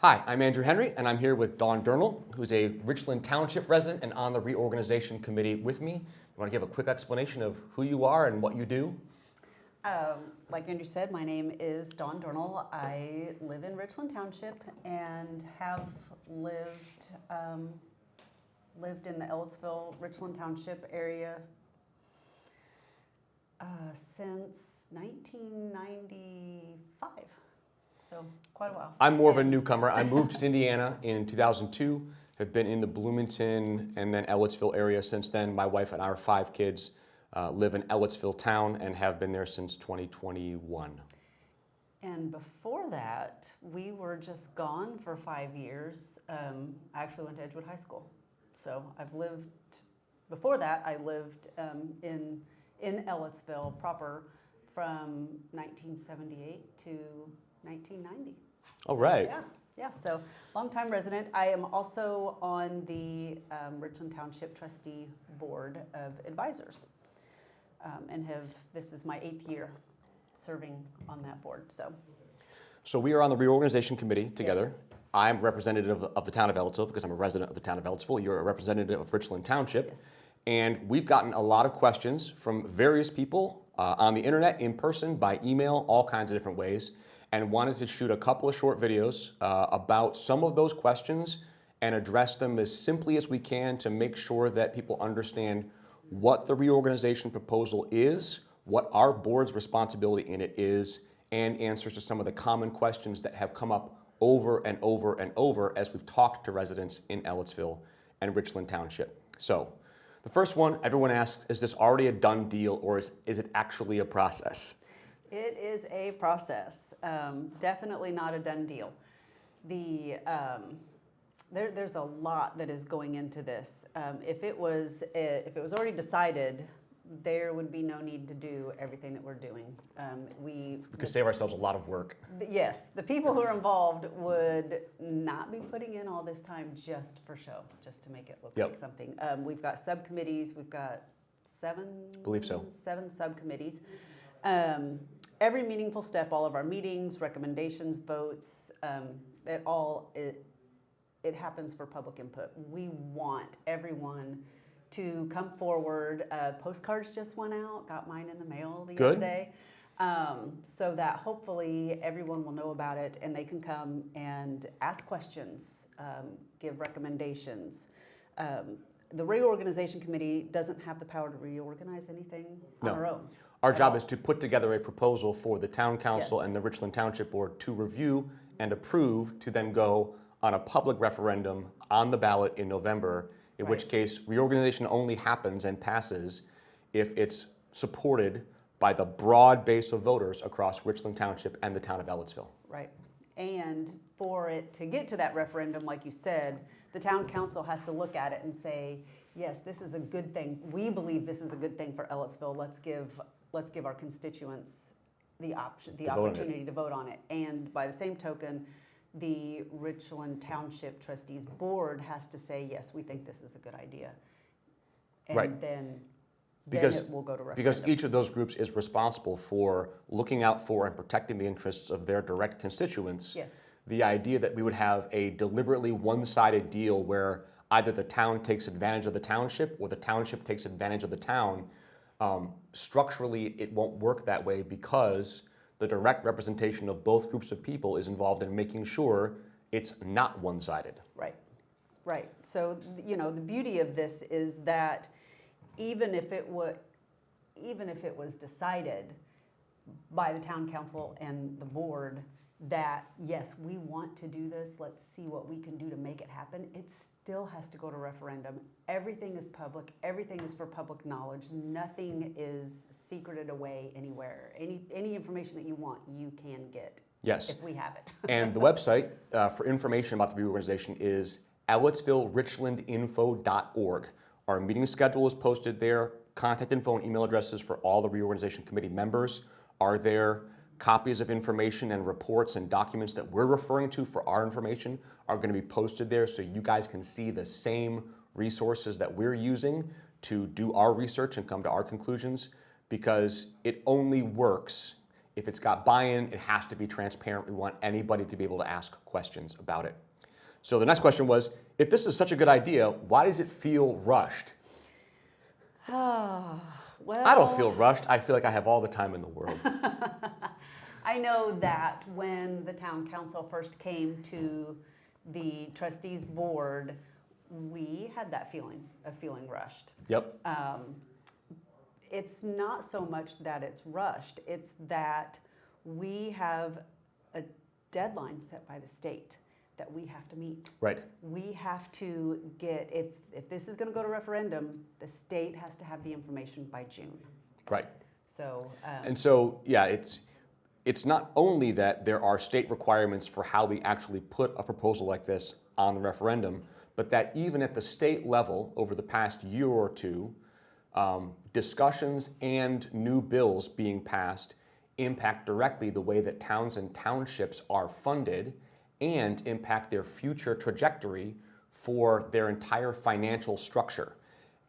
Hi, I'm Andrew Henry, and I'm here with Dawn Durnil, who's a Richland Township resident and on the Reorganization Committee with me. You want to give a quick explanation of who you are and what you do? Like Andrew said, my name is Dawn Durnil. I live in Richland Township and have lived in the Ellettsville-Richland Township area since 1995. So quite a while. I'm more of a newcomer. I moved to Indiana in 2002, have been in the Bloomington and then Ellettsville area since then. My wife and our 5 kids live in Ellettsville town and have been there since 2021. And before that, we were just gone for 5 years. I actually went to Edgewood High School. So before that, I lived in Ellettsville proper from 1978 to 1990. Oh, right. Yeah, so longtime resident. I am also on the Richland Township Trustee Board of Advisors. This is my 8th year serving on that board. So we are on the Reorganization Committee together. Yes. I'm representative of the town of Ellettsville because I'm a resident of the town of Ellettsville. You're a representative of Richland Township. Yes. And we've gotten a lot of questions from various people on the internet, in person, by email, all kinds of different ways, and wanted to shoot a couple of short videos about some of those questions and address them as simply as we can to make sure that people understand what the reorganization proposal is, what our board's responsibility in it is, and answers to some of the common questions that have come up over and over and over as we've talked to residents in Ellettsville and Richland Township. So the first one, everyone asks, is this already a done deal or is it actually a process? It is a process. Definitely not a done deal. There's a lot that is going into this. If it was already decided, there would be no need to do everything that we're doing. We could save ourselves a lot of work. Yes, the people who are involved would not be putting in all this time just for show, just to make it look like something. We've got subcommittees. We've got 7. Believe so. 7 subcommittees. Every meaningful step, all of our meetings, recommendations, votes, it happens for public input. We want everyone to come forward. Postcards just went out, got mine in the mail the other day, so that hopefully everyone will know about it and they can come and ask questions, give recommendations. The Reorganization Committee doesn't have the power to reorganize anything on our own. Our job is to put together a proposal for the town council and the Richland Township Board to review and approve, to then go on a public referendum on the ballot in November, in which case reorganization only happens and passes if it's supported by the broad base of voters across Richland Township and the town of Ellettsville. Right. And for it to get to that referendum, like you said, the town council has to look at it and say, yes, this is a good thing. We believe this is a good thing for Ellettsville. Let's give our constituents the opportunity to vote on it. And by the same token, the Richland Township Trustees Board has to say, yes, we think this is a good idea. And then it will go to referendum. Because each of those groups is responsible for looking out for and protecting the interests of their direct constituents. Yes. The idea that we would have a deliberately one-sided deal where either the town takes advantage of the township or the township takes advantage of the town, structurally it won't work that way, because the direct representation of both groups of people is involved in making sure it's not one-sided. Right. So, the beauty of this is that even if it was decided by the town council and the board that, yes, we want to do this, let's see what we can do to make it happen, it still has to go to referendum. Everything is public. Everything is for public knowledge. Nothing is secreted away anywhere. Any information that you want, you can get. Yes. If we have it. And the website for information about the reorganization is ellettsville-richlandinfo.org. Our meeting schedule is posted there. Contact info and email addresses for all the Reorganization Committee members are there. Copies of information and reports and documents that we're referring to for our information are going to be posted there, so you guys can see the same resources that we're using to do our research and come to our conclusions, because it only works If it's got buy-in, it has to be transparent. We want anybody to be able to ask questions about it. So the next question was, if this is such a good idea, why does it feel rushed? Well, I don't feel rushed. I feel like I have all the time in the world. I know that when the town council first came to the trustees board, we had that feeling of feeling rushed. Yep. It's not so much that it's rushed, it's that we have a deadline set by the state that we have to meet. Right. We have to get, if this is gonna go to referendum, the state has to have the information by June. Right. So, And so, yeah, it's not only that there are state requirements for how we actually put a proposal like this on the referendum, but that even at the state level, over the past year or two, discussions and new bills being passed impact directly the way that towns and townships are funded and impact their future trajectory for their entire financial structure.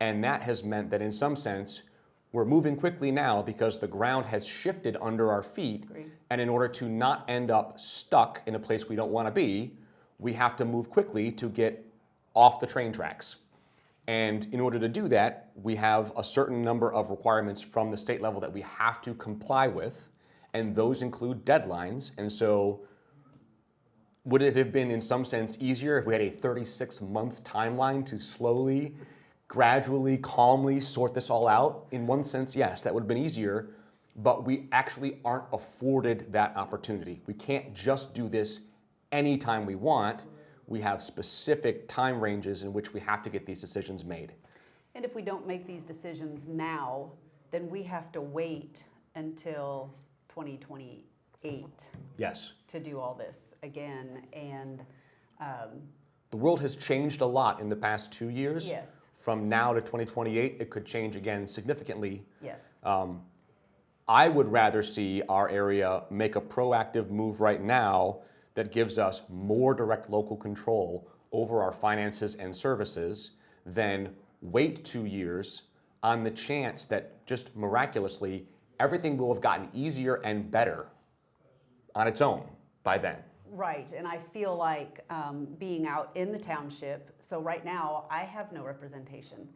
And that has meant that in some sense, we're moving quickly now because the ground has shifted under our feet. Agreed. And in order to not end up stuck in a place we don't want to be, we have to move quickly to get off the train tracks. And in order to do that, we have a certain number of requirements from the state level that we have to comply with, and those include deadlines. And so would it have been in some sense easier if we had a 36-month timeline to slowly, gradually, calmly sort this all out? In one sense, yes, that would have been easier, but we actually aren't afforded that opportunity. We can't just do this anytime we want. We have specific time ranges in which we have to get these decisions made. and if we don't make these decisions now, then we have to wait until 2028 Yes. to do all this again, and The world has changed a lot in the past 2 years. yes, From now to 2028, it could change again significantly. yes, I would rather see our area make a proactive move right now that gives us more direct local control over our finances and services than wait 2 years on the chance that just miraculously everything will have gotten easier and better on its own by then. right. And I feel like being out in the township, so right now I have no representation.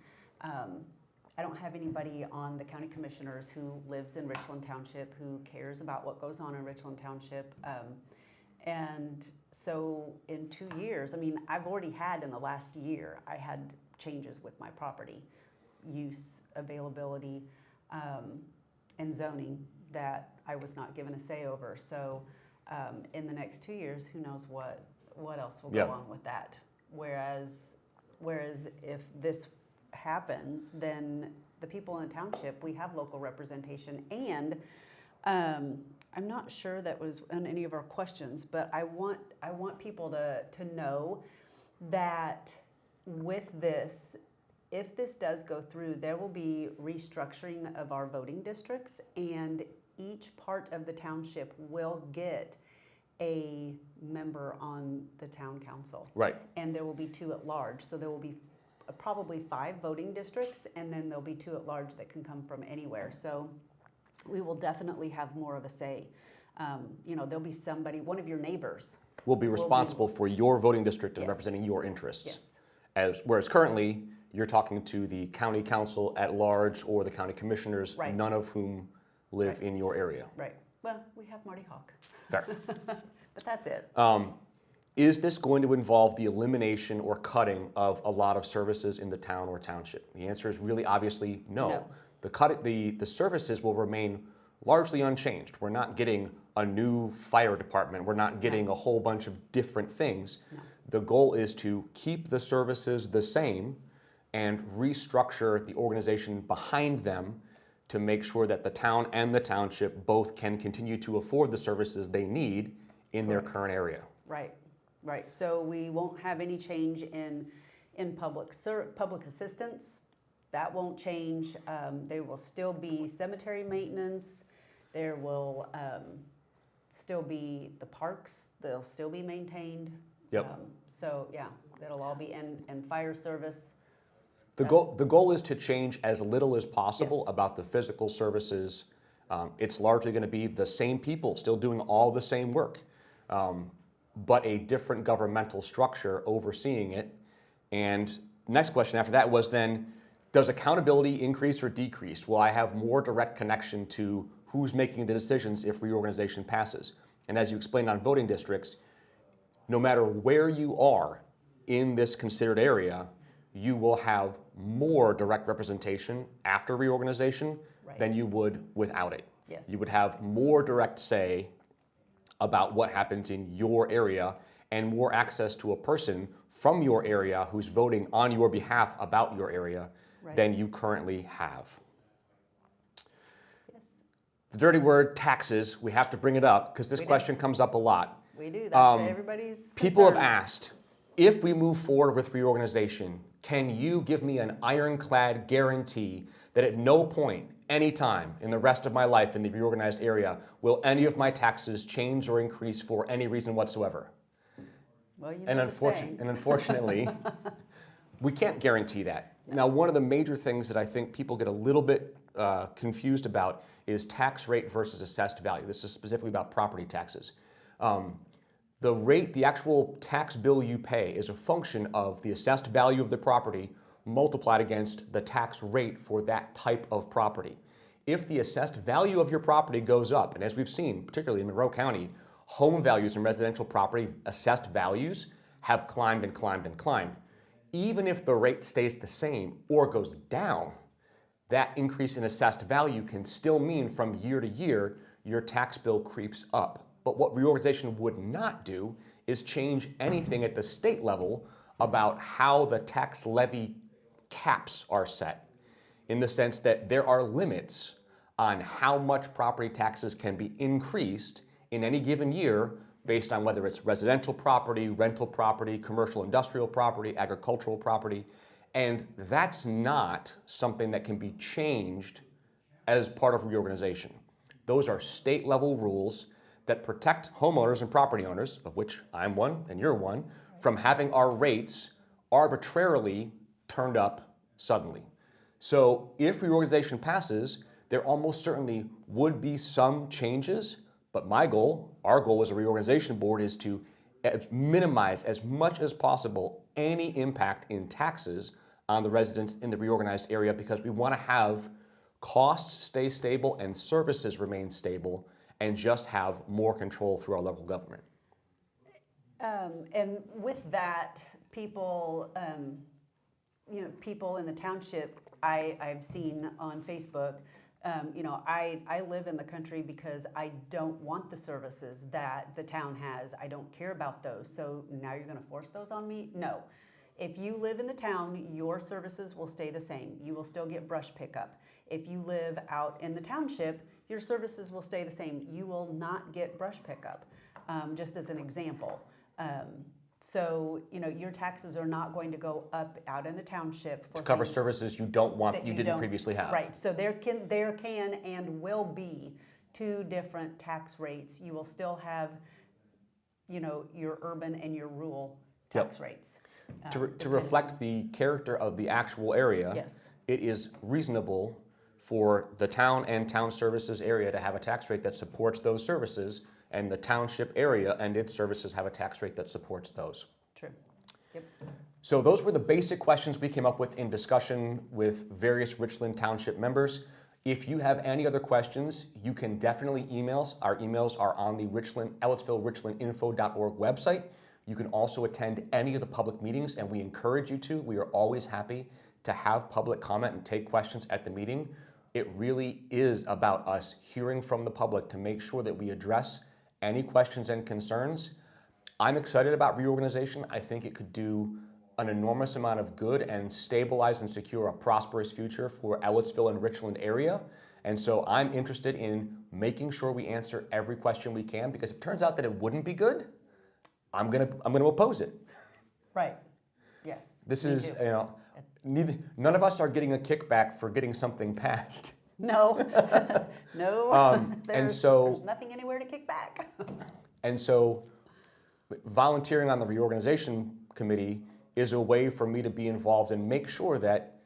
I don't have anybody on the county commissioners who lives in Richland Township, who cares about what goes on in Richland Township. And so in 2 years, I mean, I've already had in the last year, I had changes with my property use, availability, and zoning that I was not given a say over. So in the next 2 years, who knows what else will Yeah. go on with that. Whereas if this happens, then the people in the township, we have local representation. And I'm not sure that was in any of our questions, but I want people to know that with this, if this does go through, there will be restructuring of our voting districts, and each part of the township will get a member on the town council. Right. And there will be 2 at large, so there will be probably 5 voting districts, and then there'll be 2 at large that can come from anywhere. So we will definitely have more of a say. There'll be somebody, one of your neighbors. Will be responsible for your voting district and Yes. representing your interests. Yes. Whereas currently, you're talking to the county council at large or the county commissioners, Right. none of whom live Right. in your area. Right. Well, we have Marty Hawk, Fair. but that's it. Is this going to involve the elimination or cutting of a lot of services in the town or township? The answer is really obviously no. No. The services will remain largely unchanged. We're not getting a new fire department. We're not getting a whole bunch of different things. No. The goal is to keep the services the same and restructure the organization behind them to make sure that the town and the township both can continue to afford the services they need in their Correct. current area. Right. So we won't have any change in public assistance. That won't change. There will still be cemetery maintenance. There will still be the parks. They'll still be maintained. Yep. So yeah, that'll all be, and fire service. The goal is to change as little as possible Yes. about the physical services It's largely going to be the same people still doing all the same work, but a different governmental structure overseeing it. And next question after that was then, does accountability increase or decrease? Will I have more direct connection to who's making the decisions if reorganization passes? And as you explained on voting districts, no matter where you are in this considered area, you will have more direct representation after reorganization than you would without it. Yes. You would have more direct say about what happens in your area and more access to a person from your area who's voting on your behalf about your area than you currently have. Yes. The dirty word, taxes, we have to bring it up because this question comes up a lot. We do. That's everybody's People have concern. asked, if we move forward with reorganization, can you give me an ironclad guarantee that at no point, any time in the rest of my life in the reorganized area, will any of my taxes change or increase for any reason whatsoever? Well, you know And the saying. unfortunately, we can't guarantee that. Now, one of the major things that I think people get a little bit confused about is tax rate versus assessed value. This is specifically about property taxes. The rate, the actual tax bill you pay, is a function of the assessed value of the property multiplied against the tax rate for that type of property. If the assessed value of your property goes up, and as we've seen, particularly in Monroe County, home values and residential property assessed values have climbed and climbed and climbed. Even if the rate stays the same or goes down, that increase in assessed value can still mean from year to year your tax bill creeps up. But what reorganization would not do is change anything at the state level about how the tax levy caps are set, in the sense that there are limits on how much property taxes can be increased in any given year based on whether it's residential property, rental property, commercial industrial property, agricultural property. And that's not something that can be changed as part of reorganization. Those are state level rules that protect homeowners and property owners, of which I'm one and you're one, from having our rates arbitrarily turned up suddenly. So if reorganization passes, there almost certainly would be some changes, but my goal, our goal as a reorganization board, is to minimize as much as possible any impact in taxes on the residents in the reorganized area, because we want to have costs stay stable and services remain stable and just have more control through our local government. And with that, people, people in the township, I've seen on Facebook, I live in the country because I don't want the services that the town has. I don't care about those. So now you're going to force those on me? No. If you live in the town, your services will stay the same. You will still get brush pickup. If you live out in the township, your services will stay the same. You will not get brush pickup, just as an example. So, your taxes are not going to go up out in the township for To cover things services you don't want, that you didn't previously have. Right, so there can and will be two different tax rates. You will still have, your urban and your rural tax rates. To reflect the character of the actual area, Yes. it is reasonable for the town and town services area to have a tax rate that supports those services, and the township area and its services have a tax rate that supports those. True. Yep. So those were the basic questions we came up with in discussion with various Richland Township members. If you have any other questions, you can definitely email us. Our emails are on the Ellettsville-Richland-info.org website. You can also attend any of the public meetings, and we encourage you to. We are always happy to have public comment and take questions at the meeting. It really is about us hearing from the public to make sure that we address any questions and concerns. I'm excited about reorganization. I think it could do an enormous amount of good and stabilize and secure a prosperous future for Ellettsville and Richland area. And so I'm interested in making sure we answer every question we can, because if it turns out that it wouldn't be good, I'm gonna oppose it. Right. Yes. This me is, too. none of us are getting a kickback for getting something passed. No. No. And there's nothing anywhere to kick back. And so volunteering on the reorganization committee is a way for me to be involved and make sure that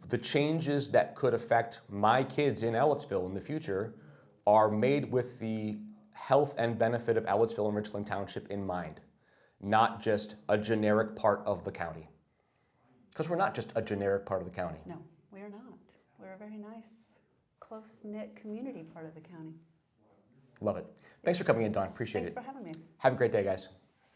the changes that could affect my kids in Ellettsville in the future are made with the health and benefit of Ellettsville and Richland Township in mind, not just a generic part of the county. Because we're not just a generic part of the county. No, we are not. We're a very nice, close-knit community part of the county. Love it. Thanks for coming in, Dawn. Appreciate it. Thanks for having me. Have a great day, guys.